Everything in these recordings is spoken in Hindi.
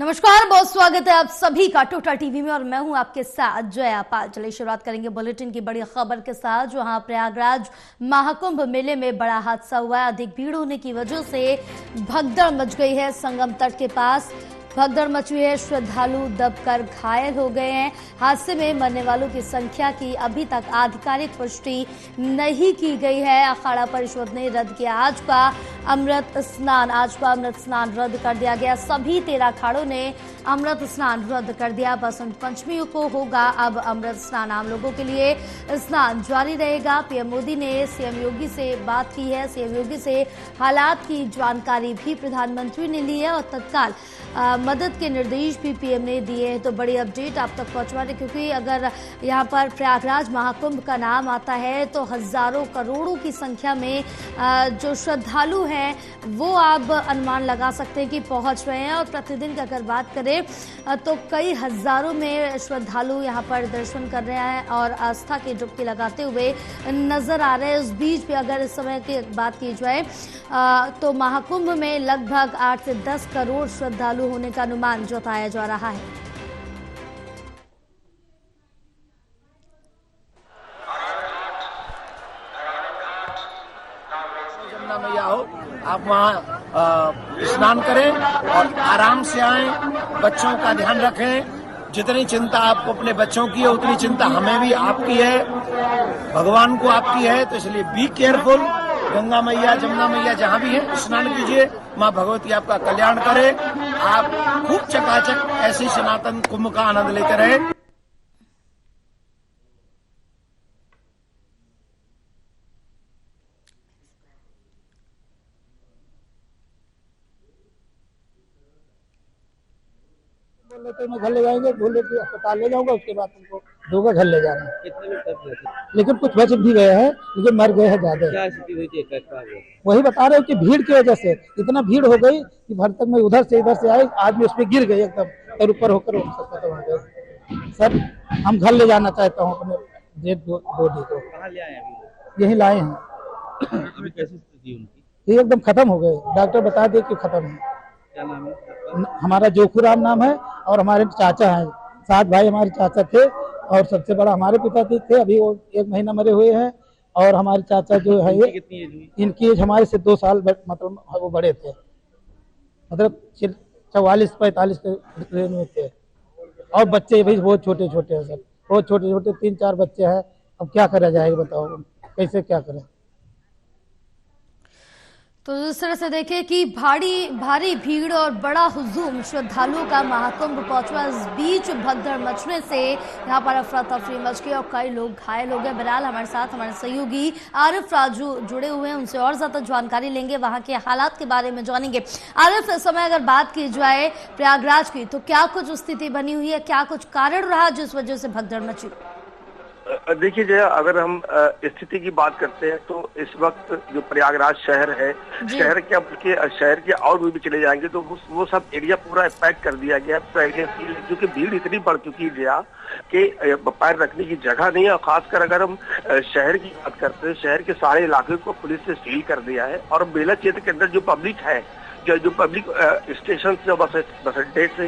नमस्कार, बहुत स्वागत है आप सभी का टोटल टीवी में और मैं हूं आपके साथ जया पाल। चलिए शुरुआत करेंगे बुलेटिन की बड़ी खबर के साथ। जहां प्रयागराज महाकुंभ मेले में बड़ा हादसा हुआ है। अधिक भीड़ होने की वजह से भगदड़ मच गई है। संगम तट के पास भगदड़ मची है। श्रद्धालु दबकर घायल हो गए हैं। हादसे में मरने वालों की संख्या की अभी तक आधिकारिक पुष्टि नहीं की गई है। अखाड़ा परिषद ने रद्द किया आज का अमृत स्नान। आज का अमृत स्नान रद्द कर दिया गया। सभी 13 अखाड़ों ने अमृत स्नान रद्द कर दिया। बसंत पंचमी को होगा अब अमृत स्नान। आम लोगों के लिए स्नान जारी रहेगा। पीएम मोदी ने सीएम योगी से बात की है। सीएम योगी से हालात की जानकारी भी प्रधानमंत्री ने ली है और तत्काल मदद के निर्देश भी पीएम ने दिए हैं। तो बड़ी अपडेट आप तक पहुंचवा रहे, क्योंकि अगर यहाँ पर प्रयागराज महाकुंभ का नाम आता है तो हजारों करोड़ों की संख्या में जो श्रद्धालु हैं वो आप अनुमान लगा सकते हैं कि पहुंच रहे हैं। और प्रतिदिन की अगर बात करें तो कई हजारों में श्रद्धालु यहाँ पर दर्शन कर रहे हैं और आस्था की डुबकी लगाते हुए नजर आ रहे हैं। उस बीच भी अगर इस समय की बात की जाए तो महाकुंभ में लगभग 8 से 10 करोड़ श्रद्धालु होने का अनुमान जताया जा रहा है। जमुना मैया हो, आप वहाँ स्नान करें और आराम से आएं। बच्चों का ध्यान रखें। जितनी चिंता आपको अपने बच्चों की है उतनी चिंता हमें भी आपकी है, भगवान को आपकी है। तो इसलिए बी केयरफुल। गंगा मैया, जमुना मैया जहाँ भी है स्नान कीजिए। माँ भगवती आपका कल्याण करे। आप खूब चकाचक ऐसे सनातन कुंभ का आनंद लेते रहे। बोले तो मैं घर ले जाएंगे, बोले कि अस्पताल ले जाऊंगा, उसके बाद तुमको दोगे घर ले जाना। कितने लोग तक गए थे? लेकिन कुछ बच भी गए हैं, लेकिन मर गए हैं ज्यादा। क्या स्थिति हुई थी? कैसा हुआ? वही बता रहे हो कि भीड़ की वजह से इतना भीड़ हो गई कि भर तक मैं उधर से आए, आदमी उस पर गिर गए एकदम और ऊपर होकर खत्म हो गए। सर हम घर ले जाना चाहता हूँ अपने डेड बॉडी को। कहाँ ले आए अभी? यही लाए हैं। अभी कैसी स्थिति उनकी? ये एकदम खत्म हो गए। डॉक्टर बता दिए कि खत्म है। क्या नाम है? हमारा जोखूराम नाम है और हमारे चाचा हैं। 7 भाई हमारे चाचा थे और सबसे बड़ा हमारे पिताजी थे। अभी वो 1 महीना मरे हुए हैं। और हमारे चाचा जो है ये कितनी एज हुई? इनकी एज हमारे से 2 साल मतलब वो बड़े थे, मतलब 44-45 के रेंज में थे। और बच्चे भी बहुत छोटे छोटे हैं सर, बहुत छोटे छोटे 3-4 बच्चे हैं। अब क्या करा जाएगा बताओ, कैसे क्या करें। तो इस तरह से देखें कि भारी भीड़ और बड़ा हुजूम श्रद्धालुओं का महाकुंभ पहुंचा। इस बीच भगदड़ मचने से यहाँ पर अफरा तफरी मच गई और कई लोग घायल हो गए। बहरहाल हमारे साथ हमारे सहयोगी आरिफ राजू जुड़े हुए हैं, उनसे और ज्यादा जानकारी लेंगे, वहां के हालात के बारे में जानेंगे। आरिफ, इस समय अगर बात की जाए प्रयागराज की तो क्या कुछ स्थिति बनी हुई है, क्या कुछ कारण रहा जिस वजह से भगदड़ मची? देखिए जया, अगर हम स्थिति की बात करते हैं तो इस वक्त जो प्रयागराज शहर है, शहर के और भी चले जाएंगे तो वो सब एरिया पूरा पैक कर दिया गया है। क्योंकि भीड़ इतनी बढ़ चुकी है जया कि पैर रखने की जगह नहीं है। और खासकर अगर हम शहर की बात करते हैं, शहर के सारे इलाके को पुलिस ने सील कर दिया है। और बेला क्षेत्र के अंदर जो पब्लिक है, जो पब्लिक स्टेशन से बस अड्डे से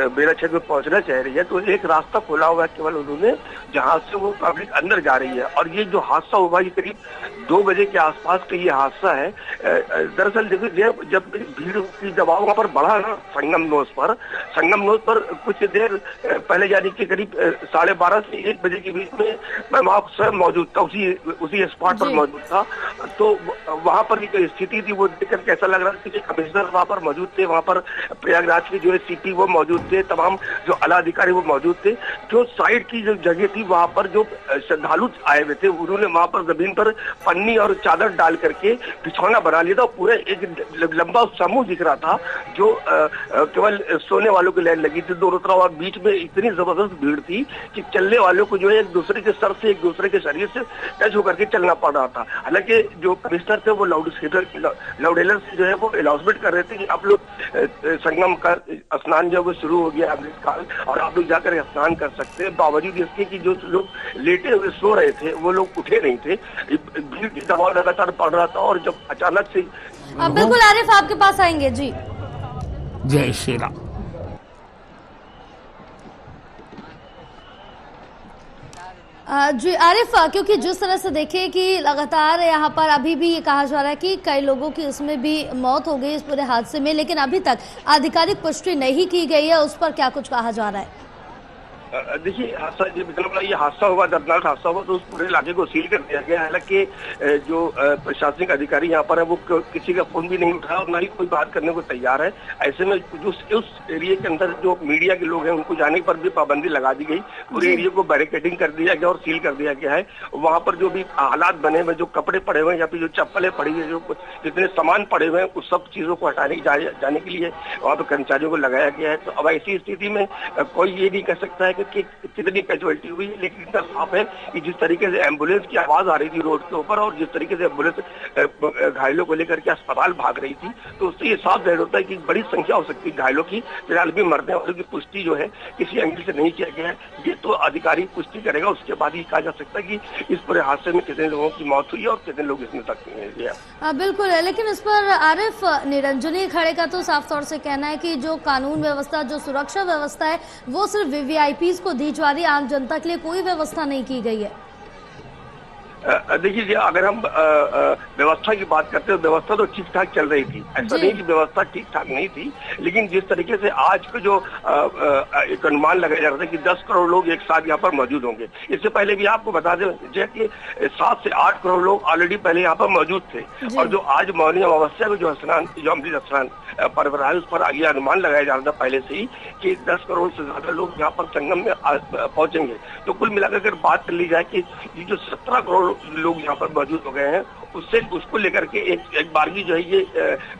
बेला क्षेत्र में पहुंचना चाह रही है, तो एक रास्ता खोला हुआ है केवल उन्होंने, जहां से वो पब्लिक अंदर जा रही है। और ये जो हादसा हुआ ये करीब 2 बजे के आसपास का ये हादसा है। दरअसल देखिए, जब भीड़ की दबाव वहाँ पर बढ़ा ना संगम नोज पर कुछ देर पहले, यानी कि करीब 12:30 से 1 बजे के बीच में मैं वहाँ स्वयं मौजूद था, उसी स्पॉट पर मौजूद था। तो वहाँ पर जो स्थिति थी वो देखकर कैसा लग रहा था कि कमिश्नर वहाँ पर मौजूद थे, वहाँ पर प्रयागराज के जो सीपी वो मौजूद थे, तमाम जो आला अधिकारी वो मौजूद थे। जो साइड की जो जगह थी वहाँ पर जो श्रद्धालु आए हुए थे उन्होंने वहाँ पर जमीन पर पन्नी और चादर डाल करके बिछौना बना लिया था। पूरे एक लंबा समूह दिख रहा था जो केवल सोने वालों की लाइन लगी थी दोनों तरफ। और बीच में इतनी जबरदस्त भीड़ थी कि चलने वालों को जो है एक दूसरे के सर से एक दूसरे के शरीर से टच होकर के चलना पड़ रहा था। हालांकि जो कमिश्नर थे वो लाउड से जो है वो अनाउंसमेंट कर रहे थे कि आप लोग संगम का स्नान जो है वो शुरू हो गया अमृतकाल और आप लोग जाकर स्नान कर सकते हैं। बावजूद इसके कि जो लोग लेटे हुए सो रहे थे वो लोग उठे नहीं थे। भीड़ की दबाव लगातार पड़ रहा था। और जब अचानक से बिल्कुल आरिफ आपके पास आएंगे जी। जय श्री राम। जी आरिफ, क्योंकि जिस तरह से देखें कि लगातार यहाँ पर अभी भी ये कहा जा रहा है कि कई लोगों की इसमें भी मौत हो गई इस पूरे हादसे में, लेकिन अभी तक आधिकारिक पुष्टि नहीं की गई है, उस पर क्या कुछ कहा जा रहा है? देखिए हादसा ये हादसा हुआ, दर्दनाक हादसा हुआ, तो उस पूरे इलाके को सील कर दिया गया। हालांकि जो प्रशासनिक अधिकारी यहाँ पर है वो किसी का फोन भी नहीं उठाया और ना ही कोई बात करने को तैयार है। ऐसे में जो उस एरिया के अंदर जो मीडिया के लोग हैं उनको जाने पर भी पाबंदी लगा दी गई। पूरे एरिया को बैरिकेडिंग कर दिया गया और सील कर दिया गया है। वहाँ पर जो भी हालात बने हुए, जो कपड़े पड़े हुए हैं या फिर जो चप्पलें पड़ी हुई है, जो जितने सामान पड़े हुए हैं, उस सब चीजों को हटाने जाने के लिए वहाँ पर कर्मचारियों को लगाया गया है। तो अब ऐसी स्थिति में कोई ये नहीं कह सकता है कि कितनी कैजुअलिटी हुई है, लेकिन इतना साफ है कि जिस तरीके से एम्बुलेंस की आवाज आ रही थी रोड के ऊपर और जिस तरीके से एम्बुलेंस घायलों को लेकर के अस्पताल भाग रही थी, तो उससे ये साफ जाहिर होता है कि बड़ी संख्या हो सकती है घायलों की। फिलहाल भी मरने वालों की पुष्टि जो है किसी एंगल से नहीं किया गया है, ये तो अधिकारी पुष्टि करेगा, उसके बाद ही कहा जा सकता है कि इस पूरे हादसे में कितने लोगों की मौत हुई है और कितने लोग इसमें जख्मी हुए। बिल्कुल है, लेकिन इस पर आरिफ, निरंजनी खड़े का तो साफ तौर से कहना है कि जो कानून व्यवस्था, जो सुरक्षा व्यवस्था है, वो सिर्फ वीवीआईपीज को दी जा रही, आम जनता के लिए कोई व्यवस्था नहीं की गई है। देखिए, अगर हम व्यवस्था की बात करते हैं, व्यवस्था तो ठीक ठाक चल रही थी, ऐसा नहीं कि व्यवस्था ठीक ठाक नहीं थी, लेकिन जिस तरीके से आज को जो एक अनुमान लगाया जा रहा था कि 10 करोड़ लोग एक साथ यहाँ पर मौजूद होंगे। इससे पहले भी आपको बता दें कि 7 से 8 करोड़ लोग ऑलरेडी पहले यहाँ पर मौजूद थे, और जो आज मौनी अमावस्या को जो अमृत स्नान पर्व रहा है, उस पर आगे अनुमान लगाया जा रहा था पहले से ही कि 10 करोड़ से ज्यादा लोग यहाँ पर संगम में पहुंचेंगे। तो कुल मिलाकर अगर बात कर ली जाए कि ये जो 17 करोड़ लोग यहाँ पर मौजूद हो गए हैं, उसको लेकर के एक बारगी जो है ये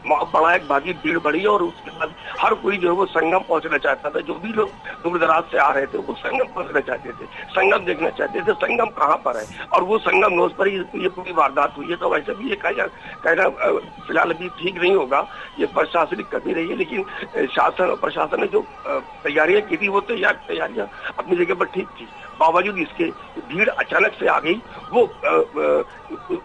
बड़ा एक बारगी भीड़ बढ़ी, और उसके बाद हर कोई जो है वो संगम पहुंचना चाहता था। जो भी लोग दूर दराज से आ रहे थे वो संगम पहुंचना चाहते थे, संगम देखना चाहते थे, संगम कहाँ पर है, और वो संगम नोज पर ही ये पूरी वारदात हुई है। तो वैसे भी ये कहना फिलहाल अभी ठीक नहीं होगा, ये प्रशासनिक कमी रही है, लेकिन शासन और प्रशासन ने जो तैयारियां की थी वो तैयारियां अपनी जगह पर ठीक थी। बावजूद इसके भीड़ अचानक से आ गई, वो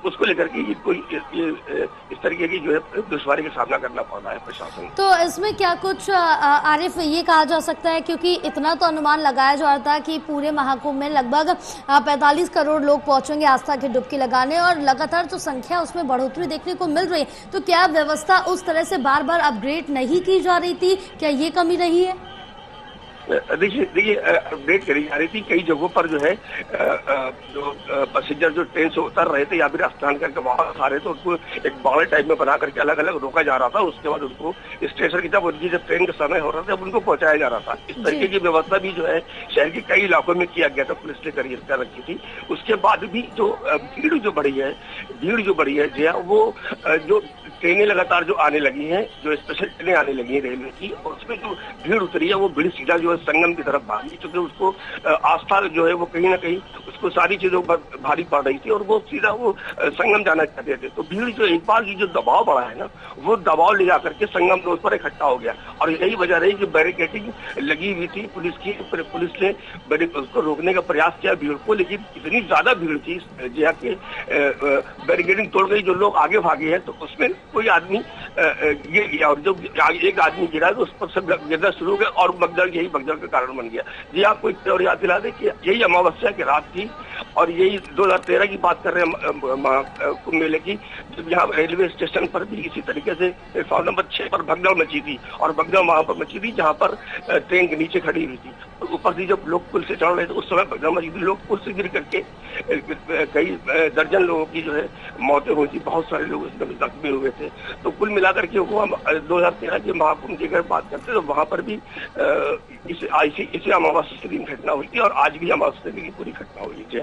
उसको लेकर के इस तरीके की जो है दुश्वारी का सामना करना पड़ रहा है प्रशासन। तो इसमें क्या कुछ आरिफ ये कहा जा सकता है, क्योंकि इतना तो अनुमान लगाया जा रहा था कि पूरे महाकुंभ में लगभग 45 करोड़ लोग पहुंचेंगे आस्था की डुबकी लगाने, और लगातार जो संख्या उसमें बढ़ोतरी देखने को मिल रही है, तो क्या व्यवस्था उस तरह से बार बार अपग्रेड नहीं की जा रही थी? क्या ये कमी रही है? देखिए अपडेट करी जा रही थी। कई जगहों पर जो है जो पैसेंजर जो ट्रेन से उतर रहे थे या फिर स्नान करके वापस आ रहे थे, उनको एक बावल टाइप में बना करके अलग अलग रोका जा रहा था। उसके बाद उनको स्टेशन की जब ट्रेन का समय हो रहा था, उनको पहुंचाया जा रहा था। इस तरीके की व्यवस्था भी जो है शहर के कई इलाकों में किया गया था, पुलिस ने कर रखी थी। उसके बाद भी जो भीड़ जो बढ़ी है जी हाँ, वो जो ट्रेनें लगातार जो आने लगी हैं, जो स्पेशल ट्रेनें आने लगी हैं रेलवे की, और उसमें जो भीड़ उतरी है वो भीड़ सीधा जो है संगम की तरफ भागी, क्योंकि उसको आस्था जो है वो कहीं ना कहीं उसको सारी चीजों पर भारी पड़ रही थी और वो सीधा वो संगम जाना चाहते थे। तो भीड़ जो एक बार की जो दबाव बढ़ा है ना, वो दबाव ले जाकर के संगम रोड पर इकट्ठा हो गया, और यही वजह रही कि बैरिकेडिंग लगी हुई थी पुलिस की। पुलिस ने उसको रोकने का प्रयास किया भीड़ को, लेकिन इतनी ज्यादा भीड़ थी जी हाँ कि बैरिकेडिंग तोड़ गई, जो लोग आगे भागे हैं, तो उसमें कोई आदमी गिर गया, और जब एक आदमी गिरा तो उस पर सब गिरना शुरू हो गया, और यही भगदड़ का कारण बन गया। जी आपको एक और याद दिला दें कि यही अमावस्या की रात थी, और यही 2013 की बात कर रहे हैं कुंभ मेले की, जब यहाँ रेलवे स्टेशन पर भी इसी तरीके से प्लेटफॉर्म नंबर 6 पर भगदड़ मची थी, और भगदड़ वहां पर मची थी जहाँ पर ट्रेन के नीचे खड़ी हुई थी। तो ऊपर से जब लोग पुल से चढ़ रहे थे उस समय भगदड़ मची थी, लोग पुल से गिर करके कई दर्जन लोगों की जो है मौतें हुई थी, बहुत सारे लोग इसमें जख्मी हुए थे। तो कुल मिलाकर के 2013 के महाकुंभ की अगर बात करते तो वहां पर भी इसी अमावस्या के दिन घटना हुई थी, और आज भी अमावस्या की पूरी घटना हुई थी।